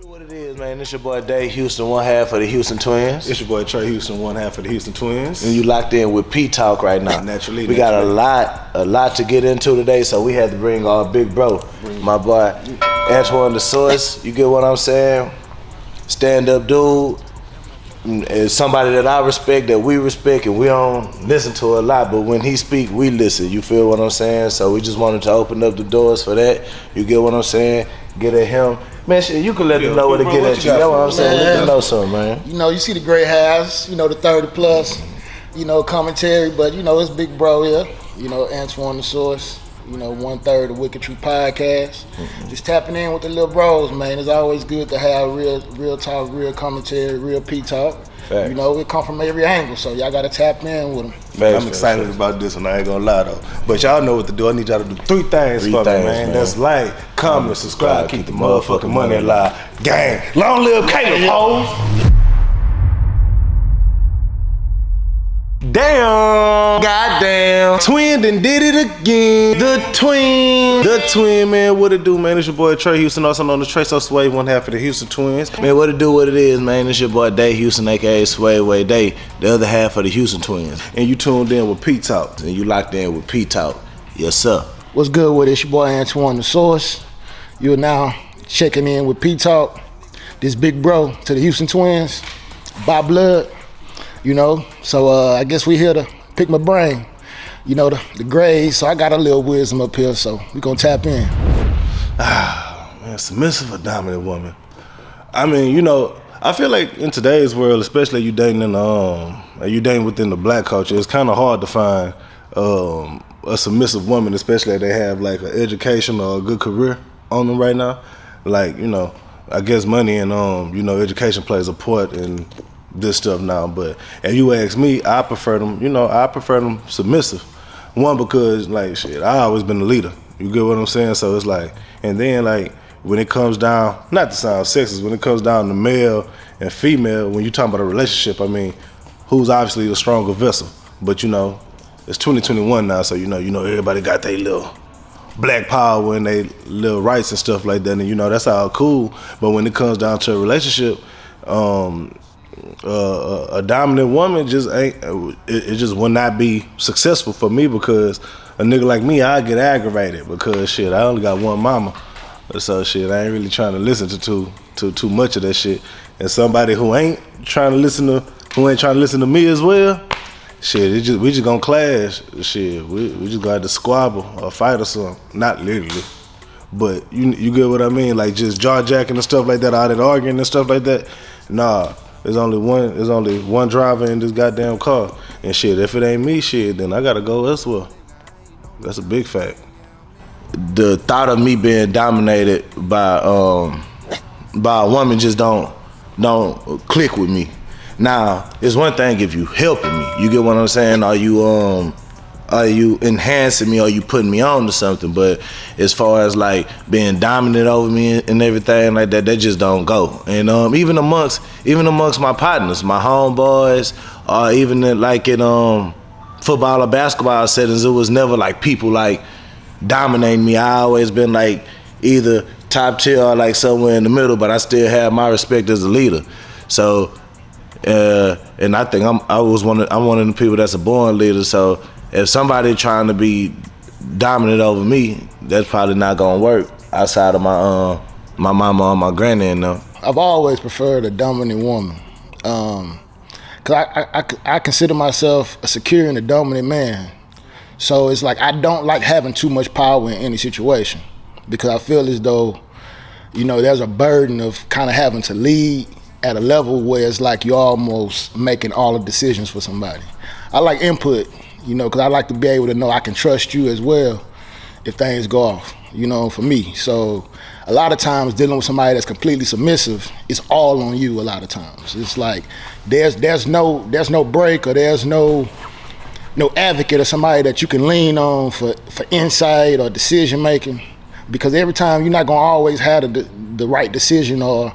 What it is, man, it's your boy Dave Houston, one half of the Houston Twinz. It's your boy Trey Houston, one half of the Houston Twinz. And you locked in with P Talk right now. Naturally. We got a lot to get into today, so we had to bring our big bro, my boy Antoine the Source. You get what I'm saying? Stand up dude. Is somebody that I respect, that we respect, and we don't listen to a lot, but when he speak, we listen. You feel what I'm saying? So we just wanted to open up the doors for that. You get what I'm saying? Get at him. Man, shit, you can let them know where to get at you. You know what I'm saying? Let them know something, man. You know, you see the great halves, you know, the 30 plus, you know, commentary, but, you know, it's big bro here. You know, Antoine the Source, you know, 1/3 of Wicked True Podcast. Just tapping in with the little bros, man. It's always good to have real talk, real commentary, real P Talk. You know, it come from every angle, so y'all gotta tap in with them. I'm excited about this one, I ain't gonna lie though. But y'all know what to do. I need y'all to do three things for me, man. That's like, comment, subscribe, keep the motherfucking money alive. Gang, long live Caleb, hoes. Damn, goddamn, Twin done did it again. The twin, man, what it do, man? It's your boy Trey Houston, also known as Traxxas Sway, one half of the Houston Twinz. Man, what it do, what it is, man? It's your boy Dave Houston, aka Sway Day, the other half of the Houston Twinz. And you tuned in with P Talk. And you locked in with P Talk. Yes, sir. What's good with it? It's your boy Antoine the Source. You're now checking in with P Talk. This big bro to the Houston Twinz, by blood. You know, so I guess we here to pick my brain, you know, the grades, so I got a little wisdom up here, so we gonna tap in. Man, submissive or dominant woman? I mean, you know, I feel like in today's world, especially you dating within the black culture, it's kind of hard to find a submissive woman, especially if they have like an education or a good career on them right now. Like, you know, I guess money and you know, education plays a part in this stuff now, but if you ask me, I prefer them, you know, I prefer them submissive. One, because like shit, I always been a leader. You get what I'm saying? So it's like, and then like when it comes down, not to sound sexist, when it comes down to male and female, when you talking about a relationship, I mean, who's obviously the stronger vessel? But you know, it's 2021 now, so you know everybody got their little black power and they little rights and stuff like that, and you know that's all cool. But when it comes down to a relationship, a dominant woman just ain't, it just will not be successful for me, because a nigga like me, I get aggravated because shit, I only got one mama, so shit, I ain't really trying to listen to too much of that shit. And somebody who ain't trying to listen to me as well, shit, we just gonna clash. Shit, we just gonna have to squabble or fight or something. Not literally, but you get what I mean, like just jaw jacking and stuff like that, all that arguing and stuff like that. Nah. There's only one driver in this goddamn car, and shit, if it ain't me, shit, then I gotta go elsewhere. That's a big fact. The thought of me being dominated by a woman just don't click with me. Now, it's one thing if you helping me. You get what I'm saying? Are you enhancing me, or you putting me on to something? But as far as like being dominant over me and everything like that, that just don't go. And even amongst my partners, my homeboys, or even in football or basketball settings, it was never like people like dominating me. I always been like either top tier or like somewhere in the middle, but I still have my respect as a leader. So, and I think I'm one of the people that's a born leader. So if somebody trying to be dominant over me, that's probably not gonna work outside of my mama or my granny and them. I've always preferred a dominant woman, cause I consider myself a secure and a dominant man. So it's like I don't like having too much power in any situation, because I feel as though, you know, there's a burden of kind of having to lead at a level where it's like you're almost making all the decisions for somebody. I like input. You know, because I like to be able to know I can trust you as well if things go off, you know, for me. So a lot of times dealing with somebody that's completely submissive, it's all on you a lot of times. It's like there's no break, or there's no advocate or somebody that you can lean on for insight or decision making, because every time you're not going to always have the right decision or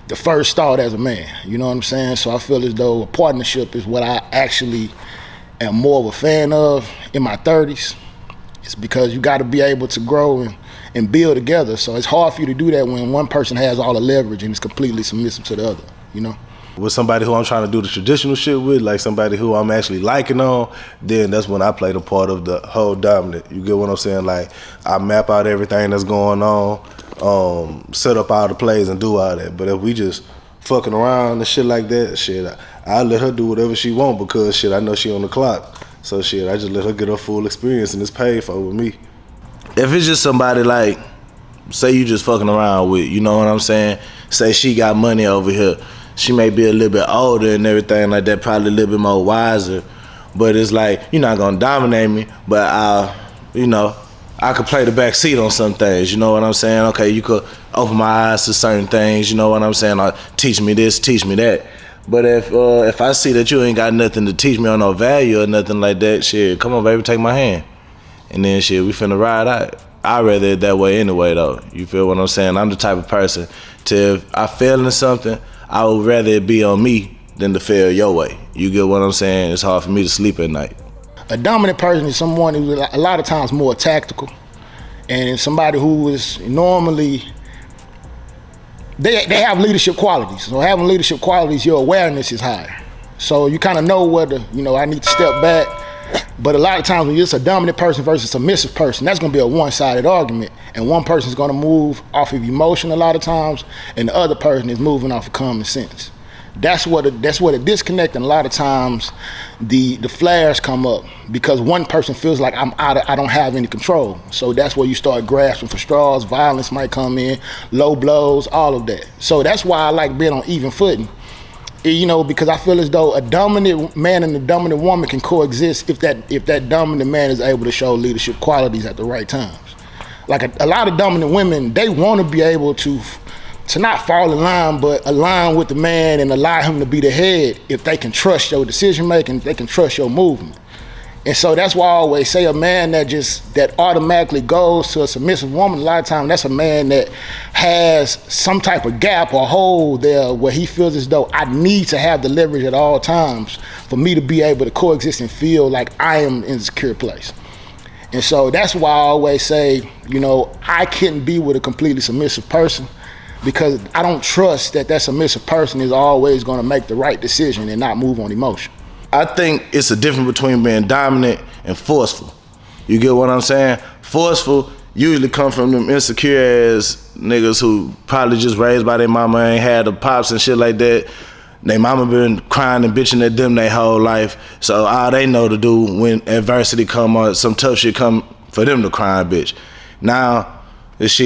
the first thought as a man, you know what I'm saying? So I feel as though a partnership is what I actually am more of a fan of in my 30s. It's because you got to be able to grow and build together. So it's hard for you to do that when one person has all the leverage and is completely submissive to the other, you know? With somebody who I'm trying to do the traditional shit with, like somebody who I'm actually liking on, then that's when I play the part of the whole dominant. You get what I'm saying? Like, I map out everything that's going on, set up all the plays and do all that. But if we just fucking around and shit like that, shit, I let her do whatever she want because shit, I know she on the clock. So shit, I just let her get her full experience and it's paid for with me. If it's just somebody like, say you just fucking around with, you know what I'm saying? Say she got money over here. She may be a little bit older and everything like that, probably a little bit more wiser. But it's like, you're not gonna dominate me, but I could play the back seat on some things, you know what I'm saying? Okay, you could open my eyes to certain things, you know what I'm saying? Or teach me this, teach me that. But if I see that you ain't got nothing to teach me on no value or nothing like that, shit, come on, baby, take my hand. And then shit, we finna ride out. I'd rather it that way anyway, though. You feel what I'm saying? I'm the type of person to, if I fail in something, I would rather it be on me than to fail your way. You get what I'm saying? It's hard for me to sleep at night. A dominant person is someone who's a lot of times more tactical, and somebody who is normally, they have leadership qualities. So having leadership qualities, your awareness is higher. So you kind of know whether, I need to step back. But a lot of times when you're just a dominant person versus a submissive person, that's gonna be a one-sided argument. And one person's gonna move off of emotion a lot of times, and the other person is moving off of common sense. That's what a disconnect, and a lot of times the flares come up because one person feels like I don't have any control. So that's where you start grasping for straws, violence might come in, low blows, all of that. So that's why I like being on even footing. Because I feel as though a dominant man and a dominant woman can coexist if that dominant man is able to show leadership qualities at the right times. Like a lot of dominant women, they want to be able to not fall in line, but align with the man and allow him to be the head if they can trust your decision making, if they can trust your movement. And so that's why I always say a man that automatically goes to a submissive woman, a lot of times that's a man that has some type of gap or hole there where he feels as though I need to have the leverage at all times for me to be able to coexist and feel like I am in a secure place. And so that's why I always say, I couldn't be with a completely submissive person because I don't trust that submissive person is always going to make the right decision and not move on emotion. I think it's a difference between being dominant and forceful. You get what I'm saying? Forceful usually come from them insecure ass niggas who probably just raised by their mama, ain't had the pops and shit like that. Their mama been crying and bitching at them their whole life. So all they know to do when adversity come or some tough shit come for them to cry and bitch. Now it's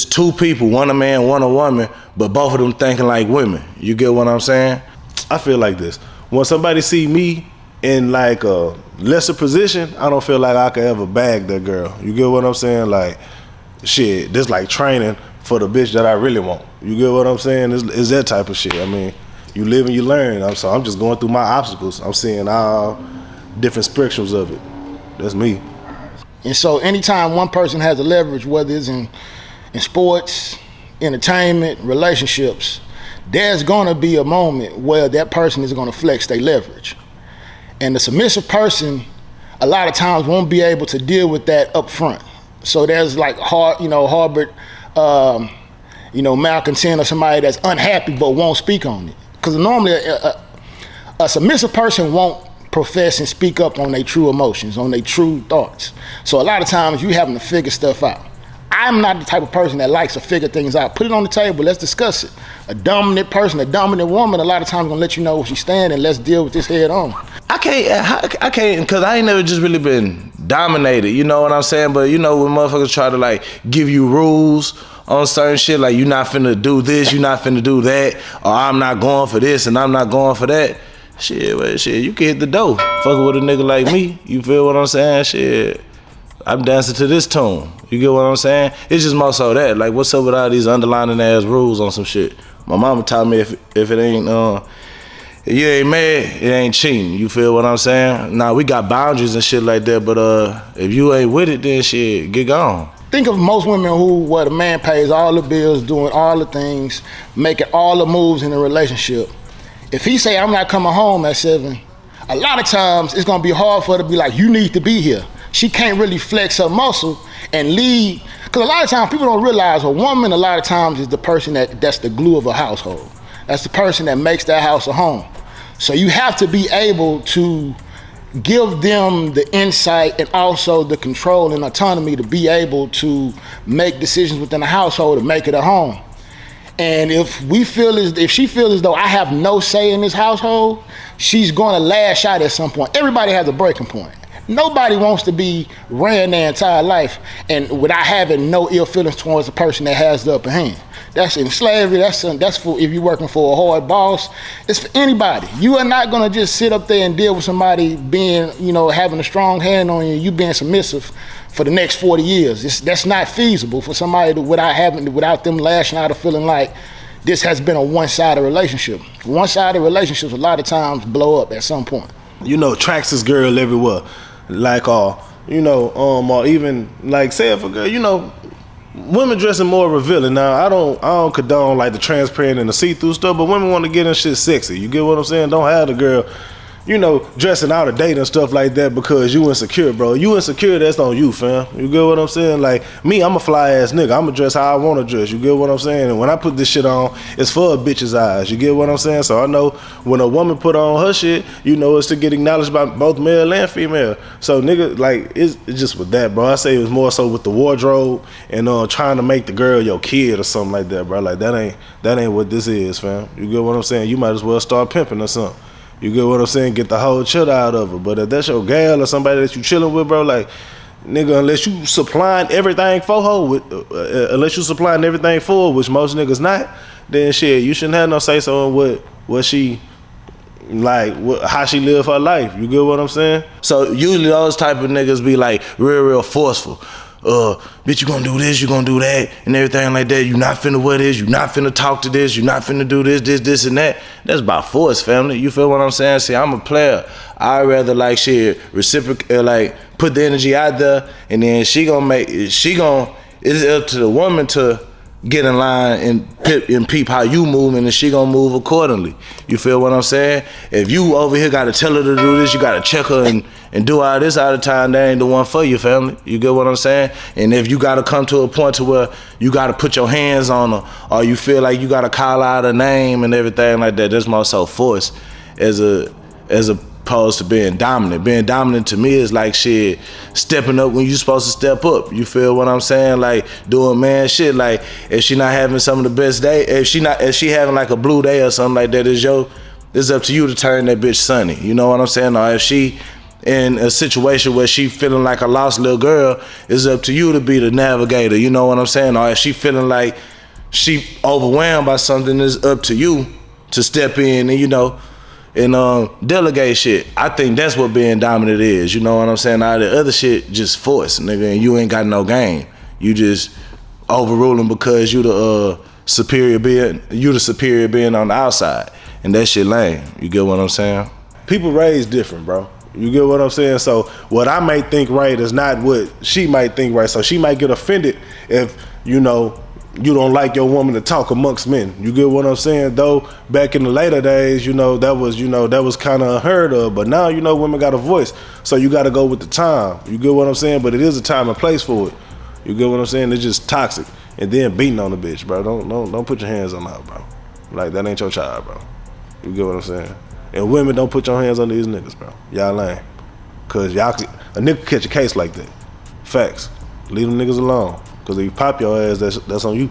two people, one a man, one a woman, but both of them thinking like women. You get what I'm saying? I feel like this. When somebody see me in like a lesser position, I don't feel like I could ever bag that girl. You get what I'm saying? Like, shit, this like training for the bitch that I really want. You get what I'm saying? It's that type of shit. I mean, you live and you learn. I'm just going through my obstacles. I'm seeing all different spectrums of it. That's me. And so anytime one person has a leverage, whether it's in sports, entertainment, relationships, there's gonna be a moment where that person is gonna flex their leverage. And the submissive person, a lot of times won't be able to deal with that up front. So there's like Harbert, malcontent or somebody that's unhappy but won't speak on it. Because normally a submissive person won't profess and speak up on their true emotions, on their true thoughts. So a lot of times you having to figure stuff out. I'm not the type of person that likes to figure things out. Put it on the table, let's discuss it. A dominant person, a dominant woman, a lot of times gonna let you know where she stand and let's deal with this head on. I can't, because I ain't never just really been dominated, you know what I'm saying? But when motherfuckers try to like give you rules on certain shit, like you not finna do this, you not finna do that, or I'm not going for this and I'm not going for that. Shit, you can hit the door. Fucking with a nigga like me, you feel what I'm saying? Shit, I'm dancing to this tune. You get what I'm saying? It's just more so that, like, what's up with all these underlining ass rules on some shit? My mama taught me if it ain't, if you ain't mad, it ain't cheating. You feel what I'm saying? Now, we got boundaries and shit like that, but if you ain't with it, then shit, get gone. Think of most women where the man pays all the bills, doing all the things, making all the moves in the relationship. If he say, I'm not coming home at 7, a lot of times it's gonna be hard for her to be like, you need to be here. she can't really flex her muscle and lead. Because a lot of times people don't realize a woman a lot of times is the person that's the glue of a household. That's the person that makes that house a home. So you have to be able to give them the insight and also the control and autonomy to be able to make decisions within the household to make it a home. And if she feels as though I have no say in this household, she's going to lash out at some point. Everybody has a breaking point. Nobody wants to be ran their entire life and without having no ill feelings towards the person that has the upper hand. That's in slavery. That's for if you're working for a hard boss. It's for anybody. You are not gonna just sit up there and deal with somebody being, having a strong hand on you, you being submissive for the next 40 years. That's not feasible for somebody without them lashing out or feeling like this has been a one-sided relationship. One-sided relationships a lot of times blow up at some point. Traxxas girl everywhere. Like, or even like say if a girl, women dressing more revealing. Now I don't condone like the transparent and the see-through stuff, but women want to get in shit sexy. You get what I'm saying? Don't have the girl, dressing out of date and stuff like that because you insecure, bro. You insecure, that's on you, fam. You get what I'm saying? Like me, I'm a fly ass nigga. I'm gonna dress how I want to dress. You get what I'm saying? And when I put this shit on, it's for a bitch's eyes. You get what I'm saying? So I know when a woman put on her shit, it's to get acknowledged by both male and female. So nigga, like it's just with that, bro. I say it was more so with the wardrobe and trying to make the girl your kid or something like that, bro. Like that ain't what this is, fam. You get what I'm saying? You might as well start pimping or something. You get what I'm saying? Get the whole chill out of her. But if that's your gal or somebody that you chilling with, bro, like, nigga, unless you supplying everything for her, which most niggas not, then shit, you shouldn't have no say so in what she, like, how she live her life. You get what I'm saying? So usually those type of niggas be like real forceful. Bitch, you gonna do this, you gonna do that, and everything like that. You not finna wear this, you not finna talk to this, you not finna do this, and that. That's by force, family. You feel what I'm saying? See, I'm a player. I'd rather like shit reciprocate, like put the energy out there, and then it's up to the woman to get in line and peep how you move, and then she gonna move accordingly. You feel what I'm saying? If you over here gotta tell her to do this, you gotta check her and do all this all the time, that ain't the one for you, family. You get what I'm saying? And if you gotta come to a point to where you gotta put your hands on her, or you feel like you gotta call out her name and everything like that, that's more so force as opposed to being dominant. Being dominant to me is like shit, stepping up when you supposed to step up. You feel what I'm saying? Like doing man shit. Like if she not having some of the best day, if she having like a blue day or something like that, it's up to you to turn that bitch sunny. You know what I'm saying? Or if she in a situation where she feeling like a lost little girl, it's up to you to be the navigator. You know what I'm saying? Or if she feeling like she overwhelmed by something, it's up to you to step in and delegate shit. I think that's what being dominant is. You know what I'm saying? All the other shit just force, nigga, and you ain't got no game. You just overruling because you the superior being on the outside, and that shit lame. You get what I'm saying? People raised different, bro. You get what I'm saying? So what I might think right is not what she might think right. So she might get offended if you don't like your woman to talk amongst men. You get what I'm saying? Though back in the later days, that was kind of unheard of. But now, women got a voice, so you got to go with the time. You get what I'm saying? But it is a time and place for it. You get what I'm saying? It's just toxic, and then beating on the bitch, bro. Don't put your hands on her, bro. Like that ain't your child, bro. You get what I'm saying? And women, don't put your hands on these niggas, bro. Y'all lame, cause a nigga catch a case like that. Facts. Leave them niggas alone. Cause if you pop your ass, that's on you.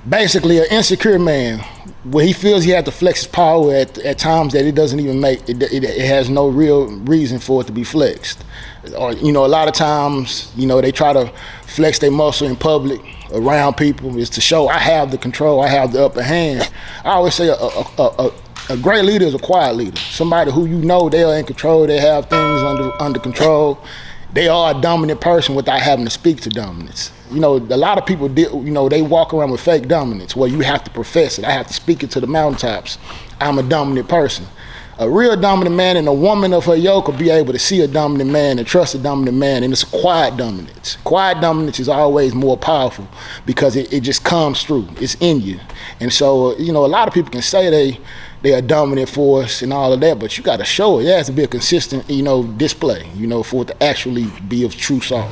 Basically, an insecure man, where he feels he has to flex his power at times that it doesn't even make it has no real reason for it to be flexed. Or a lot of times, they try to flex their muscle in public around people is to show I have the control, I have the upper hand. I always say a great leader is a quiet leader. Somebody who they are in control, they have things under control. They are a dominant person without having to speak to dominance. A lot of people, they walk around with fake dominance where you have to profess it. I have to speak it to the mountaintops. I'm a dominant person. A real dominant man and a woman of her yoke will be able to see a dominant man and trust a dominant man, and it's a quiet dominance. Quiet dominance is always more powerful because it just comes through. It's in you. And so, a lot of people can say they're a dominant force and all of that, but you got to show it. It has to be a consistent, display, for it to actually be of true salt.